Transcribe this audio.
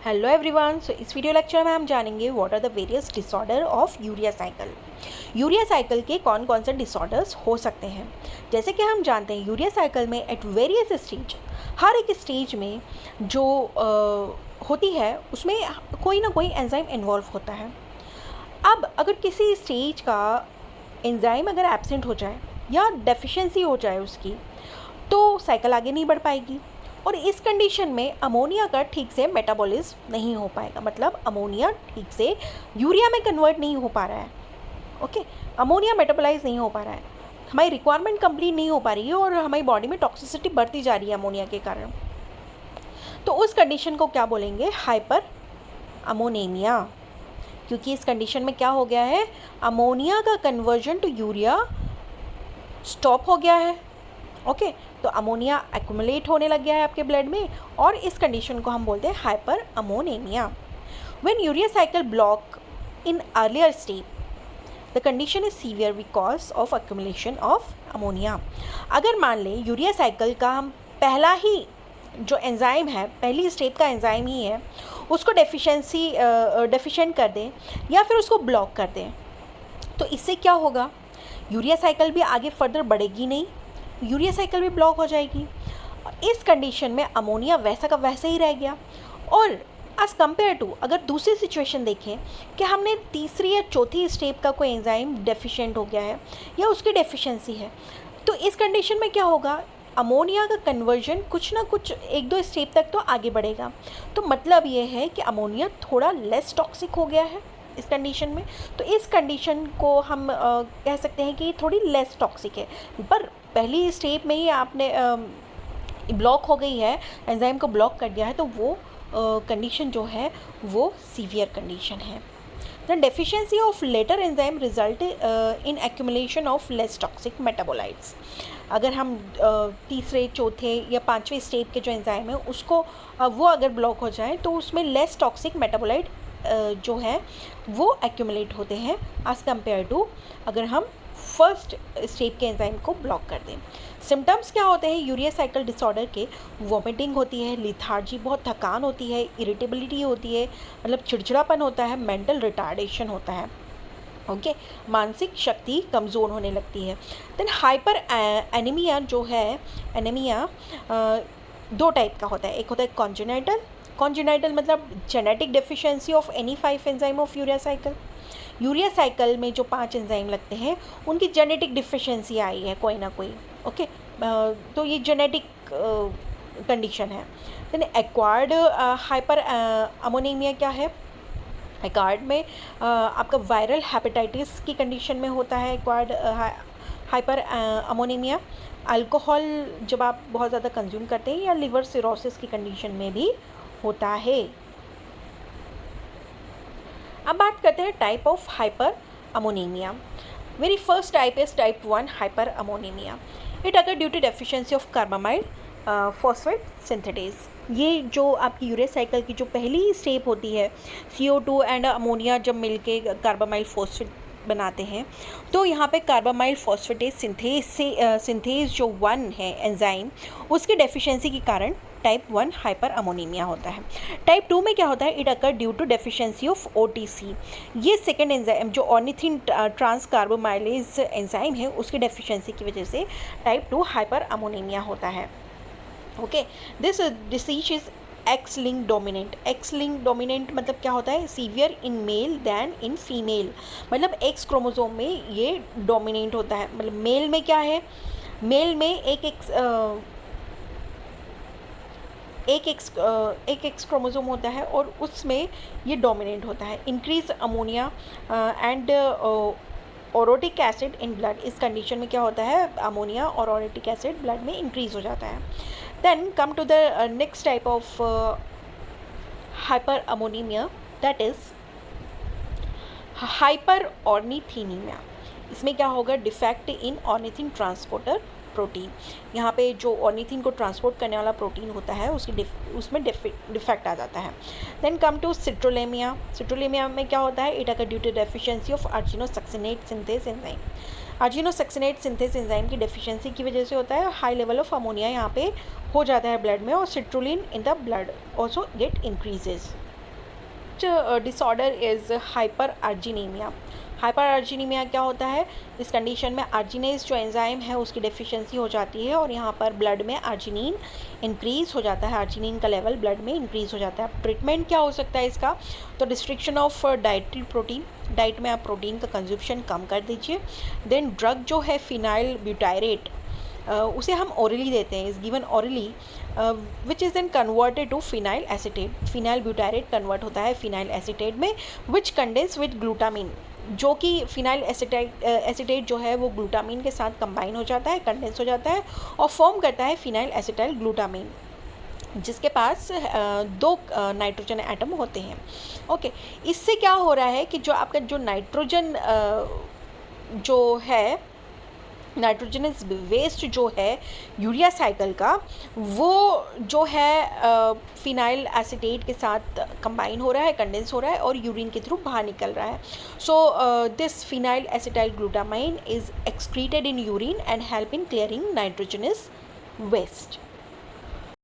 Hello everyone. सो इस video lecture में हम जानेंगे what are the various disorder of urea cycle. Urea cycle के कौन कौन से डिसऑर्डर्स हो सकते हैं। जैसे कि हम जानते हैं यूरिया साइकिल में एट वेरियस स्टेज, हर एक स्टेज में जो होती है उसमें कोई ना कोई एंजाइम इन्वॉल्व होता है। अब अगर किसी स्टेज का एंजाइम अगर एब्सेंट हो जाए या डेफिशिएंसी हो जाए उसकी, तो साइकिल आगे नहीं बढ़ पाएगी और इस कंडीशन में अमोनिया का ठीक से मेटाबॉलिज्म नहीं हो पाएगा। मतलब अमोनिया ठीक से यूरिया में कन्वर्ट नहीं हो पा रहा है। ओके, अमोनिया मेटाबोलाइज नहीं हो पा रहा है, हमारी रिक्वायरमेंट कंप्लीट नहीं हो पा रही है और हमारी बॉडी में टॉक्सिसिटी बढ़ती जा रही है अमोनिया के कारण। तो उस कंडीशन को क्या बोलेंगे? हाइपर अमोनेमिया। क्योंकि इस कंडीशन में क्या हो गया है, अमोनिया का कन्वर्जन टू यूरिया स्टॉप हो गया है। ओके, तो अमोनिया एक्यूमुलेट होने लग गया है आपके ब्लड में और इस कंडीशन को हम बोलते हैं hyperammonaemia. When urea cycle block in earlier stage, the condition is severe because of accumulation of ammonia. अगर मान लें यूरिया साइकिल का हम पहला ही जो एंजाइम है, पहली स्टेप का एंजाइम ही है, उसको डेफिशिएंट कर दें या फिर उसको ब्लॉक कर दें, तो इससे क्या होगा? यूरिया साइकिल भी आगे फर्दर बढ़ेगी नहीं, यूरिया साइकिल भी ब्लॉक हो जाएगी। इस कंडीशन में अमोनिया वैसा का वैसे ही रह गया। और एज़ कम्पेयर टू अगर दूसरी सिचुएशन देखें कि हमने तीसरी या चौथी स्टेप का कोई एंजाइम डेफिशिएंट हो गया है या उसकी डेफिशिएंसी है, तो इस कंडीशन में क्या होगा? अमोनिया का कन्वर्जन कुछ ना कुछ एक दो स्टेप तक तो आगे बढ़ेगा। तो मतलब ये है कि अमोनिया थोड़ा लेस टॉक्सिक हो गया है इस कंडीशन में। तो इस कंडीशन को हम कह सकते हैं कि थोड़ी लेस टॉक्सिक है, पर पहली स्टेप में ही आपने ब्लॉक हो गई है, एंजाइम को ब्लॉक कर दिया है, तो वो कंडीशन जो है वो सीवियर कंडीशन है। The deficiency of later enzyme result in accumulation of less toxic metabolites. अगर हम तीसरे चौथे या पांचवें स्टेप के जो एंजाइम है उसको वो अगर ब्लॉक हो जाए तो उसमें लेस टॉक्सिक मेटाबोलाइट जो है वो एक्यूमुलेट होते हैं एज़ कम्पेयर टू अगर हम फर्स्ट स्टेप के एंजाइम को ब्लॉक कर दें। सिम्टम्स क्या होते हैं यूरिया साइकिल डिसऑर्डर के? वॉमिटिंग होती है, लिथार्जी, बहुत थकान होती है, इरिटेबिलिटी होती है, मतलब चिड़चिड़ापन होता है, मेंटल रिटार्डेशन होता है। ओके, मानसिक शक्ति कमज़ोर होने लगती है। देन हाइपर एनीमिया जो है, एनीमिया दो टाइप का होता है। एक होता है कॉन्जेनाइटल मतलब genetic deficiency of any 5 enzyme of urea cycle. Urea cycle में जो 5 एंजाइम लगते हैं उनकी जेनेटिक डिफिशिएंसी आई है कोई ना कोई। ओके, तो ये जेनेटिक कंडीशन है। देन एक्वायर्ड हाइपर अमोनेमिया क्या है? एक्वायर्ड में आपका वायरल हेपेटाइटिस की कंडीशन में होता है एक्वायर्ड हाइपर अमोनेमिया। अल्कोहल जब आप बहुत ज़्यादा कंज्यूम करते हैं या लिवर सिरोसिस की कंडीशन में भी होता है। अब बात करते हैं type of hyper अमोनेमिया। Very first type is type 1 hyperammonaemia. It अगर due to deficiency of carbamyl phosphate synthetase. ये जो आपकी यूरिया साइकिल की जो पहली स्टेप होती है, CO2 एंड अमोनिया जब मिलके कार्बामाइल फॉस्फेट बनाते हैं, तो यहाँ पे कार्बामाइल फॉस्फेटेज सिंथेज जो 1 है एंजाइम, उसकी डेफिशिएंसी के कारण टाइप 1 हाइपर अमोनेमिया होता है। टाइप 2 में क्या होता है? It occur due to deficiency of OTC। ये सेकेंड एंजाइम जो ऑर्निथिन ट्रांस कार्बोमाइलेज एंजाइम है उसकी डेफिशिएंसी की वजह से टाइप 2 हाइपर अमोनेमिया होता है। Okay, this disease is X linked dominant. X linked dominant मतलब क्या होता है? Severe in male than in female. मतलब एक्स क्रोमोसोम में ये डोमिनेंट होता है। मतलब मेल में क्या है? मेल में एक एक्स क्रोमोसोम होता है और उसमें ये डोमिनेंट होता है। Increase ammonia and orotic acid in blood. इस कंडीशन में क्या होता है? अमोनिया और ओरोटिक एसिड ब्लड में इंक्रीज हो जाता है। Then come to the next type of hyper ammonemia, that is hyper ornithinemia. इसमें क्या होगा? Defect in ornithine transporter protein. यहाँ पे जो ऑर्निथिन को ट्रांसपोर्ट करने वाला प्रोटीन होता है उसमें डिफेक्ट आ जाता है। Then come to सिट्रोलेमिया। सिट्रोलेमिया में क्या होता है? It occur due to deficiency of argininosuccinate synthase enzyme. Argininosuccinate synthase enzyme की डेफिशिएंसी की वजह से होता है। हाई लेवल ऑफ अमोनिया यहाँ पे हो जाता है ब्लड में और citrulline in the blood also get increases. Next disorder is hyper argininemia. Hyper argininemia क्या होता है? इस कंडीशन में अर्जिनेज जो एंजाइम है उसकी डेफिशिएंसी हो जाती है और यहाँ पर ब्लड में अर्जिनिन इंक्रीज़ हो जाता है, अर्जिनिन का लेवल ब्लड में इंक्रीज़ हो जाता है। ट्रीटमेंट क्या हो सकता है इसका? तो restriction of dietary protein, diet में आप प्रोटीन का कंजप्शन कम कर दीजिए। देन ड्रग जो है फिनाइल ब्यूटायरेट, उसे हम ओरली देते हैं, is given orally, which is then converted to phenyl acetate. Phenyl butyrate convert होता है फिनाइल एसिटेट में, विच कंडेंस विद ग्लूटामिन, जो कि फिनाइल एसिटेट जो है वो ग्लूटामिन के साथ कंबाइन हो जाता है, कंडेंस हो जाता है और फॉर्म करता है फिनाइल एसिटाइल ग्लूटामिन, जिसके पास दो नाइट्रोजन एटम होते हैं। ओके, इससे क्या हो रहा है कि जो आपका जो नाइट्रोजन जो है, नाइट्रोजनस वेस्ट जो है यूरिया साइकिल का, वो जो है फिनाइल एसिटेट के साथ कंबाइन हो रहा है, कंडेंस हो रहा है और यूरिन के थ्रू बाहर निकल रहा है। So this phenyl acetyl glutamine is excreted in urine and help in clearing nitrogenous waste.